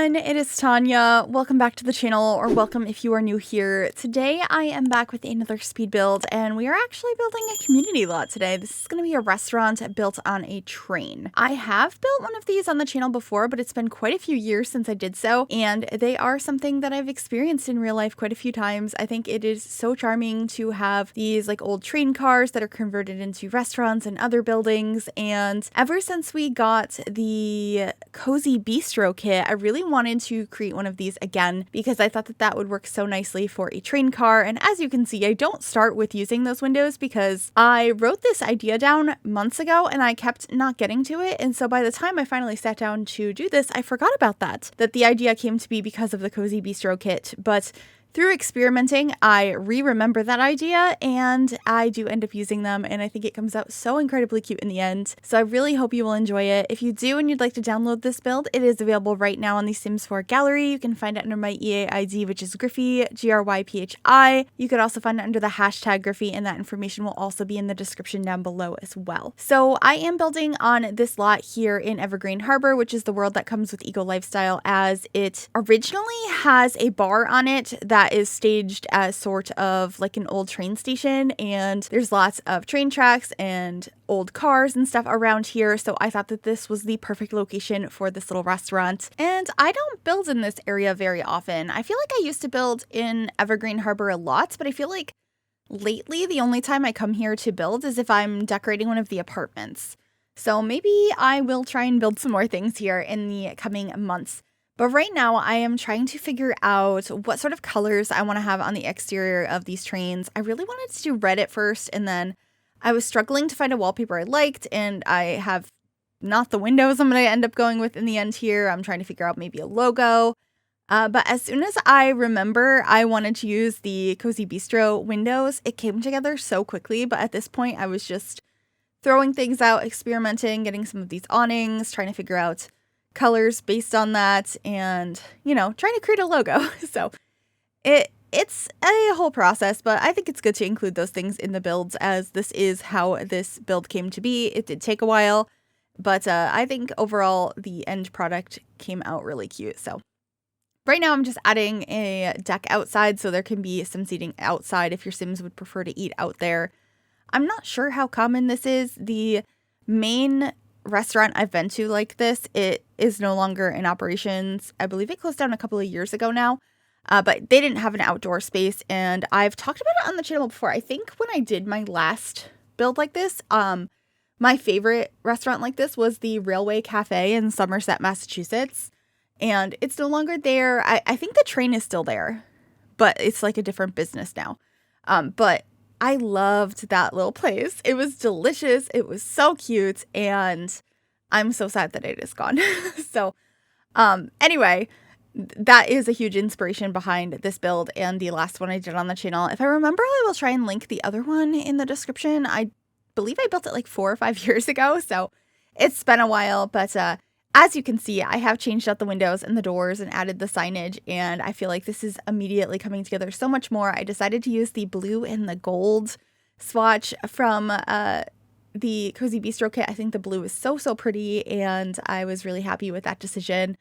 everyone, it is Tanya. Welcome back to the channel, or welcome if you are new here. Today I am back with another speed build, and we are actually building a community lot today. This is going to be a restaurant built on a train. I have built one of these on the channel before, but it's been quite a few years since I did so, and they are something that I've experienced in real life quite a few times. I think it is so charming to have these like old train cars that are converted into restaurants and other buildings, and ever since we got the Cozy Bistro kit, I really wanted to create one of these again because I thought that that would work so nicely for a train car. And as you can see, I don't start with using those windows because I wrote this idea down months ago and I kept not getting to it. And so by the time I finally sat down to do this, I forgot about that the idea came to be because of the Cozy Bistro kit. But through experimenting, I remember that idea and I do end up using them, and I think it comes out so incredibly cute in the end. So I really hope you will enjoy it. If you do and you'd like to download this build, it is available right now on the Sims 4 gallery. You can find it under my EA ID, which is Gryphi, Gryphi. You could also find it under the hashtag Gryphi, and that information will also be in the description down below as well. So I am building on this lot here in Evergreen Harbor, which is the world that comes with Eco Lifestyle, as it originally has a bar on it that is staged as sort of like an old train station, and there's lots of train tracks and old cars and stuff around here, so I thought that this was the perfect location for this little restaurant. And I don't build in this area very often. I feel like I used to build in Evergreen Harbor a lot, but I feel like lately the only time I come here to build is if I'm decorating one of the apartments. So maybe I will try and build some more things here in the coming months. But right now I am trying to figure out what sort of colors I want to have on the exterior of these trains. I really wanted to do red at first, and then I was struggling to find a wallpaper I liked, and I have not the windows I'm going to end up going with in the end here. I'm trying to figure out maybe a logo. But as soon as I remember I wanted to use the Cozy Bistro windows, it came together so quickly. But at this point I was just throwing things out, experimenting, getting some of these awnings, trying to figure out colors based on that, and trying to create a logo. So it's a whole process, but I think it's good to include those things in the builds, as this is how this build came to be. It did take a while, but I think overall the end product came out really cute. So right now I'm just adding a deck outside so there can be some seating outside if your Sims would prefer to eat out there. I'm not sure how common this is. The main restaurant I've been to like this, it is no longer in operations. I believe it closed down a couple of years ago now, but they didn't have an outdoor space, and I've talked about it on the channel before. I think when I did my last build like this, my favorite restaurant like this was the Railway Cafe in Somerset, Massachusetts, and it's no longer there. I think the train is still there, but it's like a different business now. But I loved that little place. It was delicious. It was so cute, and I'm so sad that it is gone. So anyway, that is a huge inspiration behind this build and the last one I did on the channel. If I remember, I will try and link the other one in the description. I believe I built it like 4 or 5 years ago, so it's been a while, but as you can see, I have changed out the windows and the doors and added the signage, and I feel like this is immediately coming together so much more. I decided to use the blue and the gold swatch from the Cozy Bistro kit. I think the blue is so pretty, and I was really happy with that decision.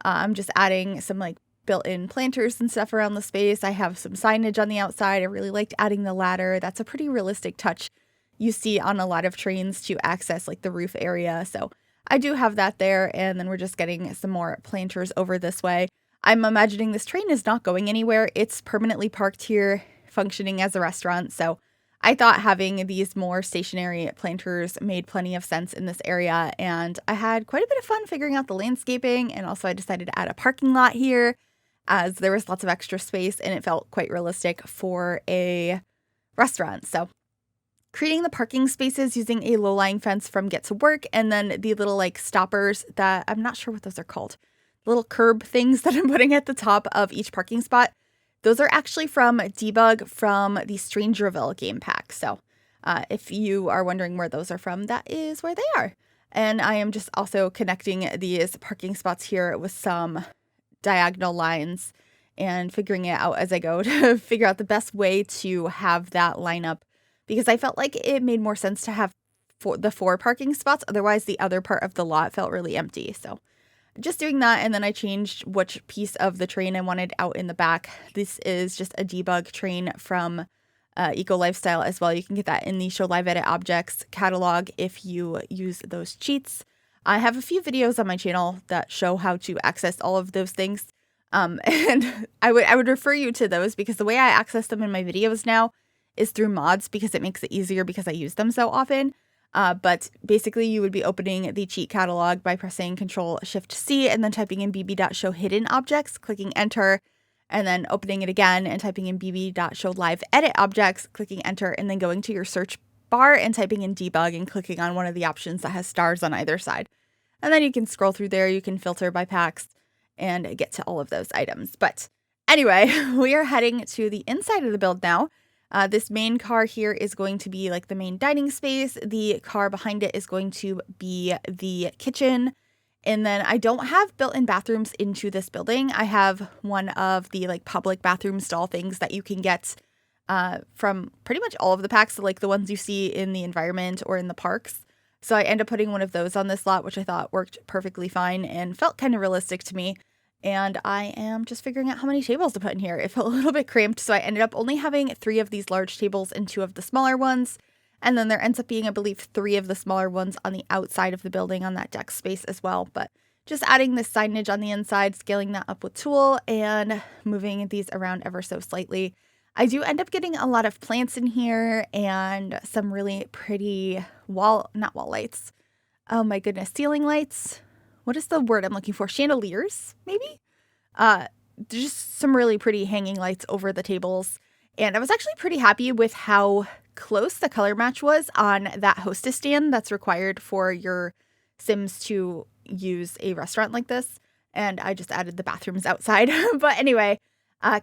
I'm just adding some like built-in planters and stuff around the space. I have some signage on the outside. I really liked adding the ladder. That's a pretty realistic touch you see on a lot of trains to access like the roof area. So I do have that there, and then we're just getting some more planters over this way. I'm imagining this train is not going anywhere. It's permanently parked here, functioning as a restaurant, so I thought having these more stationary planters made plenty of sense in this area, and I had quite a bit of fun figuring out the landscaping, and also I decided to add a parking lot here, as there was lots of extra space, and it felt quite realistic for a restaurant. So creating the parking spaces using a low-lying fence from Get to Work, and then the little like stoppers that I'm not sure what those are called. Little curb things that I'm putting at the top of each parking spot. Those are actually from Debug from the Strangerville game pack. So if you are wondering where those are from, that is where they are. And I am just also connecting these parking spots here with some diagonal lines and figuring it out as I go to figure out the best way to have that line up, because I felt like it made more sense to have the 4 parking spots. Otherwise, the other part of the lot felt really empty. So just doing that, and then I changed which piece of the train I wanted out in the back. This is just a debug train from Eco Lifestyle as well. You can get that in the Show Live Edit Objects catalog if you use those cheats. I have a few videos on my channel that show how to access all of those things. And I would refer you to those because the way I access them in my videos now is through mods because it makes it easier because I use them so often. But basically you would be opening the cheat catalog by pressing Control-Shift-C and then typing in bb.show hidden objects, clicking enter, and then opening it again and typing in bb.show live edit objects, clicking enter, and then going to your search bar and typing in debug and clicking on one of the options that has stars on either side. And then you can scroll through there, you can filter by packs and get to all of those items. But anyway, we are heading to the inside of the build now. This main car here is going to be like the main dining space. The car behind it is going to be the kitchen. And then I don't have built-in bathrooms into this building. I have one of the like public bathroom stall things that you can get from pretty much all of the packs, like the ones you see in the environment or in the parks. So I ended up putting one of those on this lot, which I thought worked perfectly fine and felt kind of realistic to me. And I am just figuring out how many tables to put in here. It felt a little bit cramped, so I ended up only having 3 of these large tables and 2 of the smaller ones. And then there ends up being, I believe, 3 of the smaller ones on the outside of the building on that deck space as well. But just adding this signage on the inside, scaling that up with Tool, and moving these around ever so slightly. I do end up getting a lot of plants in here and some really pretty not wall lights. Oh my goodness, ceiling lights. What is the word I'm looking for? Chandeliers, maybe? Just some really pretty hanging lights over the tables. And I was actually pretty happy with how close the color match was on that hostess stand that's required for your Sims to use a restaurant like this. And I just added the bathrooms outside. But anyway,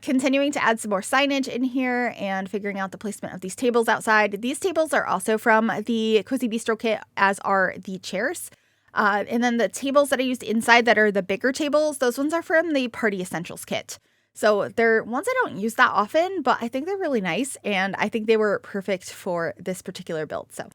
continuing to add some more signage in here and figuring out the placement of these tables outside. These tables are also from the Cozy Bistro kit, as are the chairs. And then the tables that I used inside that are the bigger tables, those ones are from the Party Essentials kit. So they're ones I don't use that often, but I think they're really nice, and I think they were perfect for this particular build. So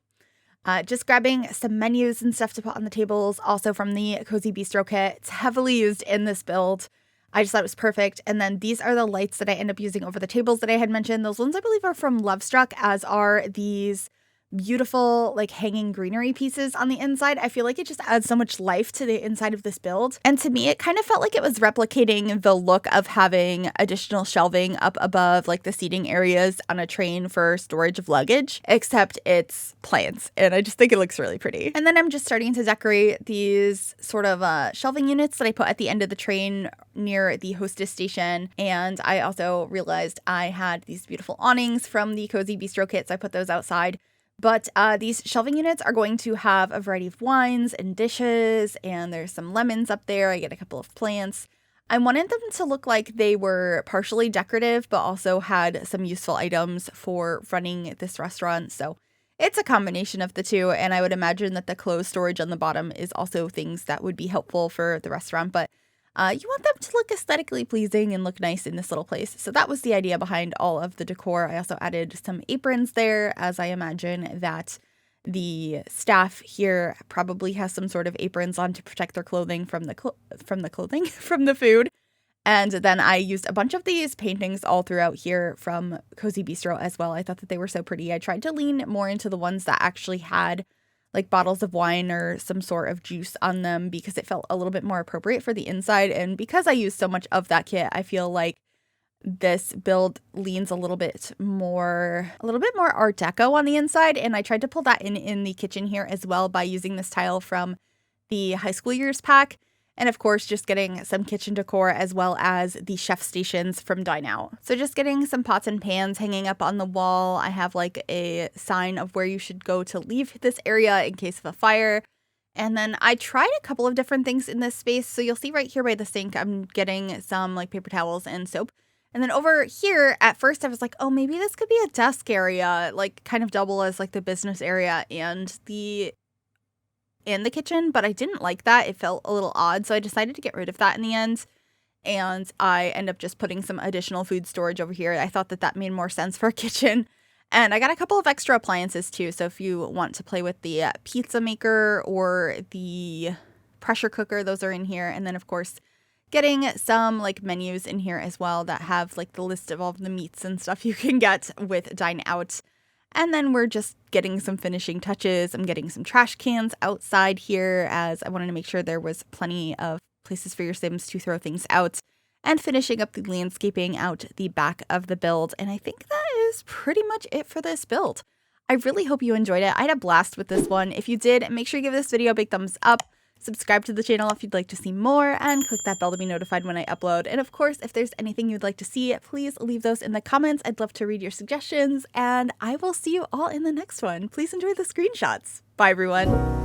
just grabbing some menus and stuff to put on the tables, also from the Cozy Bistro kit. It's heavily used in this build. I just thought it was perfect. And then these are the lights that I end up using over the tables that I had mentioned. Those ones I believe are from Lovestruck, as are these beautiful like hanging greenery pieces on the inside. I feel like it just adds so much life to the inside of this build. And to me, it kind of felt like it was replicating the look of having additional shelving up above like the seating areas on a train for storage of luggage, except it's plants. And I just think it looks really pretty. And then I'm just starting to decorate these sort of shelving units that I put at the end of the train near the hostess station. And I also realized I had these beautiful awnings from the Cozy Bistro kit, so I put those outside. But these shelving units are going to have a variety of wines and dishes, and there's some lemons up there. I get a couple of plants. I wanted them to look like they were partially decorative, but also had some useful items for running this restaurant. So it's a combination of the two, and I would imagine that the clothes storage on the bottom is also things that would be helpful for the restaurant. But you want them to look aesthetically pleasing and look nice in this little place. So that was the idea behind all of the decor. I also added some aprons there, as I imagine that the staff here probably has some sort of aprons on to protect their clothing from the food. And then I used a bunch of these paintings all throughout here from Cozy Bistro as well. I thought that they were so pretty. I tried to lean more into the ones that actually had like bottles of wine or some sort of juice on them because it felt a little bit more appropriate for the inside. And because I used so much of that kit, I feel like this build leans a little bit more Art Deco on the inside. And I tried to pull that in the kitchen here as well by using this tile from the High School Years pack. And of course, just getting some kitchen decor as well as the chef stations from Dine Out. So just getting some pots and pans hanging up on the wall. I have like a sign of where you should go to leave this area in case of a fire. And then I tried a couple of different things in this space. So you'll see right here by the sink, I'm getting some like paper towels and soap. And then over here, at first I was like, oh, maybe this could be a desk area, like kind of double as like the business area and the kitchen, but I didn't like that. It felt a little odd, so I decided to get rid of that in the end. And I end up just putting some additional food storage over here. I thought that made more sense for a kitchen. And I got a couple of extra appliances too, so if you want to play with the pizza maker or the pressure cooker. Those are in here. And then, of course, getting some like menus in here as well that have like the list of all of the meats and stuff you can get with Dine Out. And then we're just getting some finishing touches. I'm getting some trash cans outside here as I wanted to make sure there was plenty of places for your Sims to throw things out. And finishing up the landscaping out the back of the build. And I think that is pretty much it for this build. I really hope you enjoyed it. I had a blast with this one. If you did, make sure you give this video a big thumbs up. Subscribe to the channel if you'd like to see more, and click that bell to be notified when I upload. And of course, if there's anything you'd like to see, please leave those in the comments. I'd love to read your suggestions, and I will see you all in the next one. Please enjoy the screenshots. Bye, everyone.